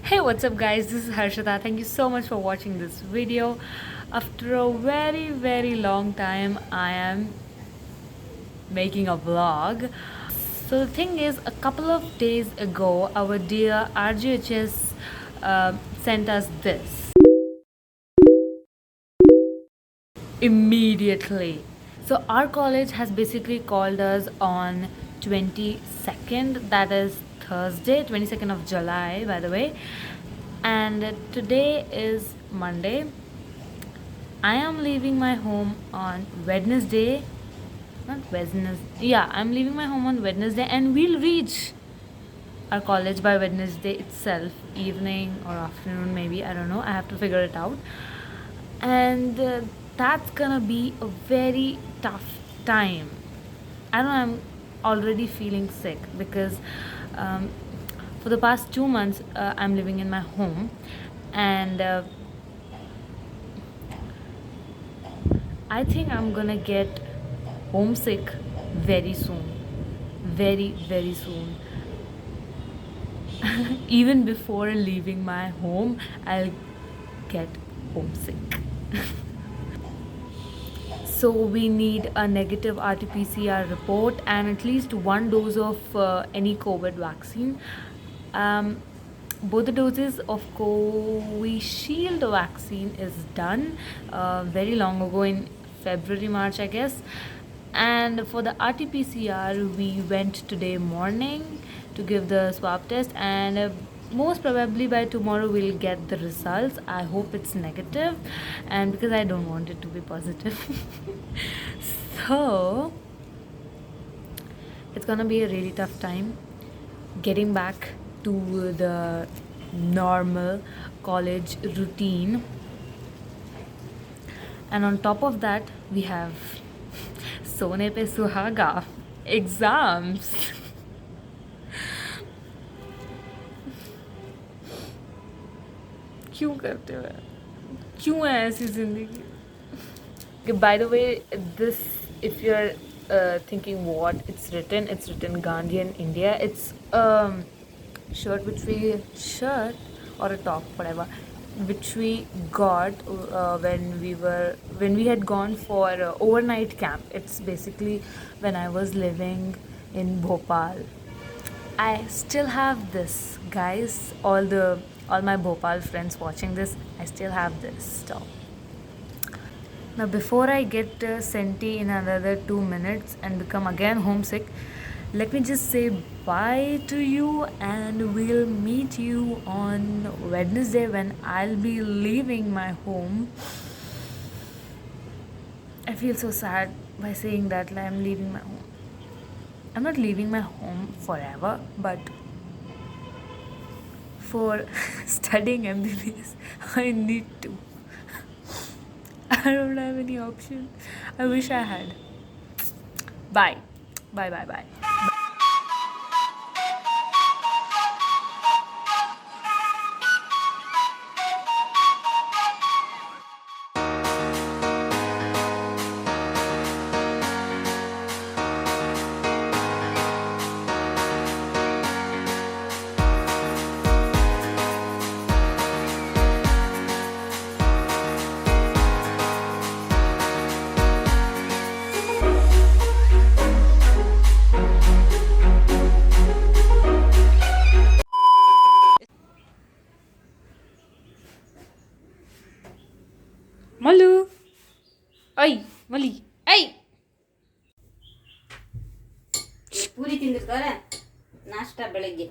Hey, what's up guys, this is Harshita. Thank you so much for watching this video. After a very long time I am making a vlog. So the thing is, a couple of days ago our dear RGHS sent us this immediately. So our college has basically called us on 22nd, that is Thursday, 22nd of July, by the way. And today is Monday. I am leaving my home on Wednesday. Not Wednesday. Yeah, I'm leaving my home on Wednesday, and we'll reach our college by Wednesday itself, evening or afternoon, maybe. I don't know. I have to figure it out. And that's gonna be a very tough time. I know I'm already feeling sick because for the past 2 months I'm living in my home, and I think I'm gonna get homesick very soon. Very soon. Even before leaving my home, I'll get homesick. So we need a negative RT-PCR report and at least one dose of any COVID vaccine. Both the doses of Covishield vaccine is done very long ago in February, March, I guess. And for the RT-PCR, we went today morning to give the swab test, and most probably by tomorrow we'll get the results. I hope it's negative, and because I don't want it to be positive. So it's gonna be a really tough time getting back to the normal college routine. And on top of that, we have Sone Pe Suhaga exams. क्यों करते हो यार? क्यों है ऐसी जिंदगी? By the way, this, if you're thinking what it's written Gandhian India. It's shirt or a top, whatever, which we got when we had gone for overnight camp. It's basically when I was living in Bhopal. I still have this, guys. All my Bhopal friends watching this, I still have this top. Now, before I get senti in another 2 minutes and become again homesick, let me just say bye to you, and we'll meet you on Wednesday when I'll be leaving my home. I feel so sad by saying that, like, I'm leaving my home. I'm not leaving my home forever, but for studying MBBS, I need to. I don't have any option. I wish I had. Bye. Bye. Malu. Ay, Mali. Ay. Puri ತಿಂದಿರ್ತಾರೆ ನಾಷ್ಟ ಬೆಳಗ್ಗೆ.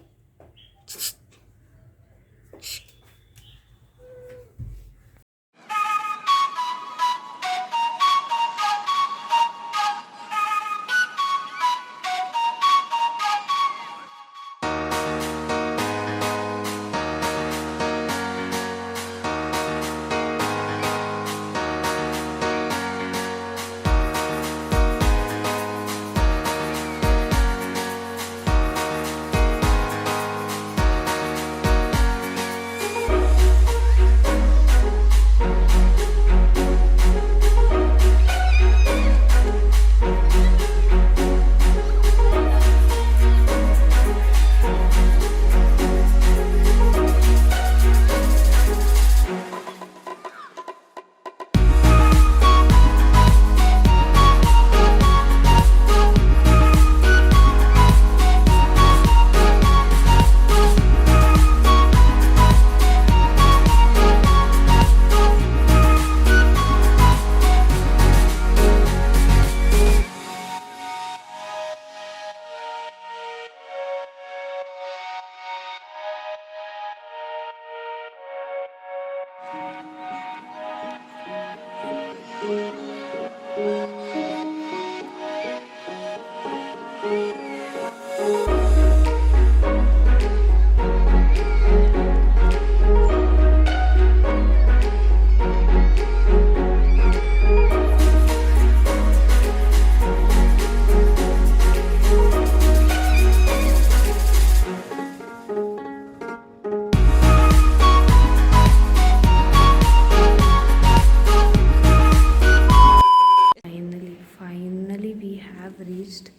Finally, we have reached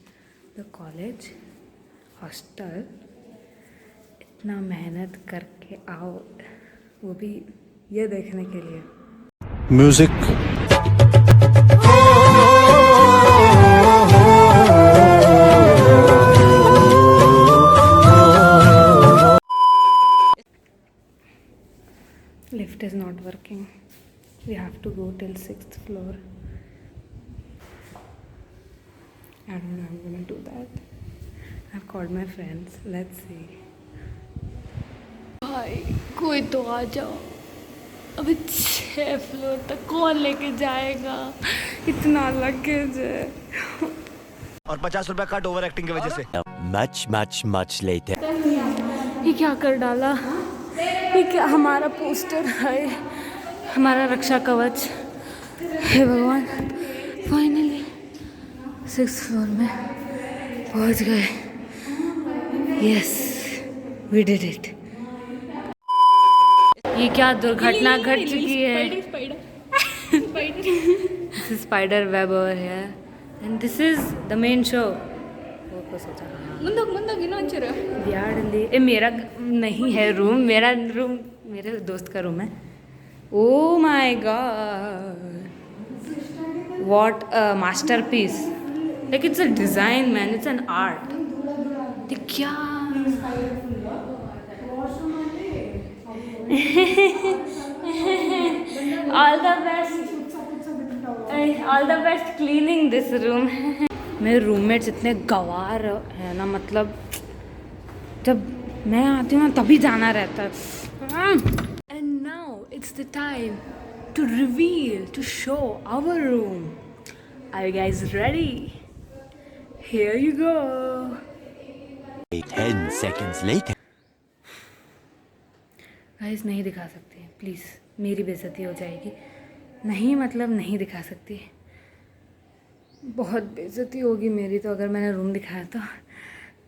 the college hostel. इतना मेहनत करके आओ, वो भी ये देखने के लिए. Music Lift is not working. We have to go till 6th floor. I don't know how I'm gonna do that. I've called my friends. Let's see. भाई कोई तो आ जाओ. अभी 6 फ्लोर तक कौन लेके जाएगा? इतना लगेज है. और 50 रुपया कट ओवर एक्टिंग की वजह से. much later. ये क्या कर डाला? ये क्या हमारा पोस्टर है? हमारा रक्षा कवच. हे भगवान, फाइनली 6th फ्लोर में पहुंच गए. Yes, we did it. ये क्या दुर्घटना घट चुकी है? This is spider web over here and this is the main show. Badly ए मेरा नहीं है रूम. मेरा रूम मेरे दोस्त का रूम है. Oh my God, what a masterpiece. Like it's a design man, it's an art. क्या all the best cleaning this room. मेरे रूममेट्स इतने गवार है ना, मतलब जब मैं आती हूँ तभी जाना रहता है. And now it's the time to reveal, to show our room. Are you guys ready? Here you go. 10 seconds later. Guys नहीं दिखा सकती, प्लीज़, मेरी बेइज्जती हो जाएगी. नहीं मतलब नहीं दिखा सकती, बहुत बेइज्जती होगी मेरी तो अगर मैंने रूम दिखाया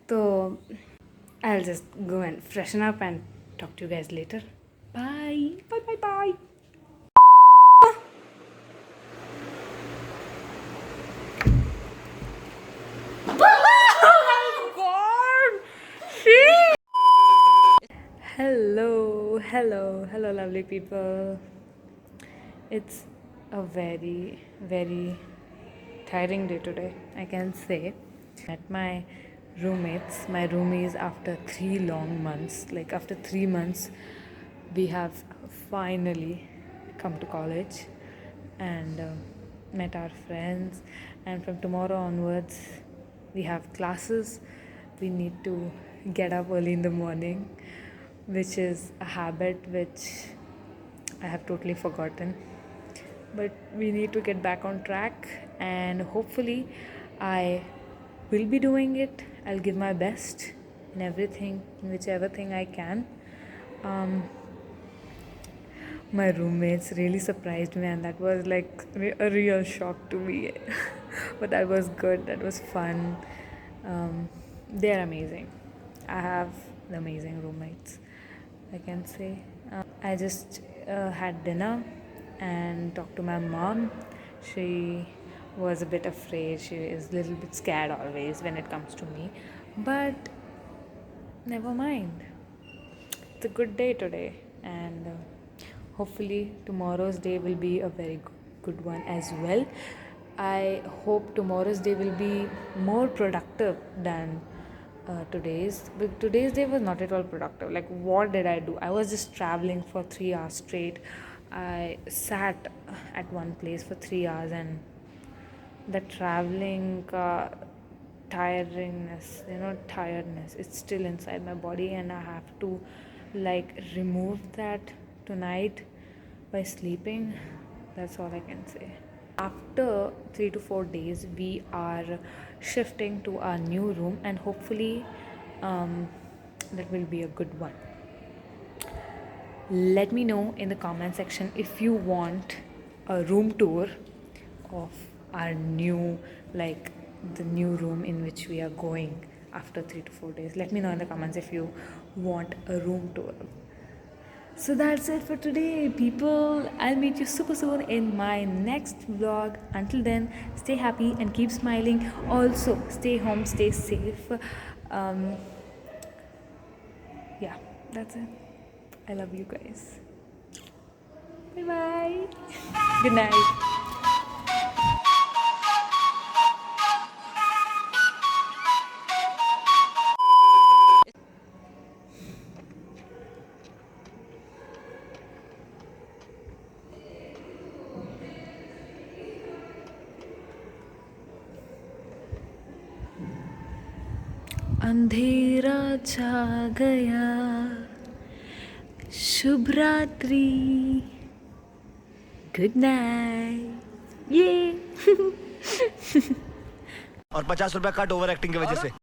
तो I will just go and freshen up and talk to you guys later. Bye bye bye bye. Hello, lovely people. It's a very, very tiring day today, I can say. Met my roommates, my roomies, after 3 long months. Like after 3 months, we have finally come to college and met our friends. And from tomorrow onwards, we have classes. We need to get up early in the morning, which is a habit which I have totally forgotten. But we need to get back on track, and hopefully I will be doing it. I'll give my best in everything, in whichever thing I can. My roommates really surprised me, and that was like a real shock to me. But that was good, that was fun. They're amazing. I have amazing roommates, I can say. I just had dinner and talked to my mom. She was a bit afraid. She is a little bit scared always when it comes to me. But never mind. It's a good day today, and hopefully tomorrow's day will be a very good one as well. I hope tomorrow's day will be more productive than today's. But today's day was not at all productive. Like, what did I do? I was just traveling for 3 hours straight. I sat at one place for 3 hours, and the traveling tiredness, tiredness, it's still inside my body, and I have to like remove that tonight by sleeping. That's all I can say. After 3 to 4 days, we are shifting to our new room, and hopefully, that will be a good one. Let me know in the comment section if you want a room tour of our new, like the new room in which we are going after 3 to 4 days. Let me know in the comments if you want a room tour. So that's it for today, people. I'll meet you super soon in my next vlog. Until then, stay happy and keep smiling. Also, stay home, stay safe. Yeah, that's it. I love you guys. Bye bye. Good night. अंधेरा छा गया, शुभ रात्रि, good night. ये और 50 रुपया cut over acting की वजह से।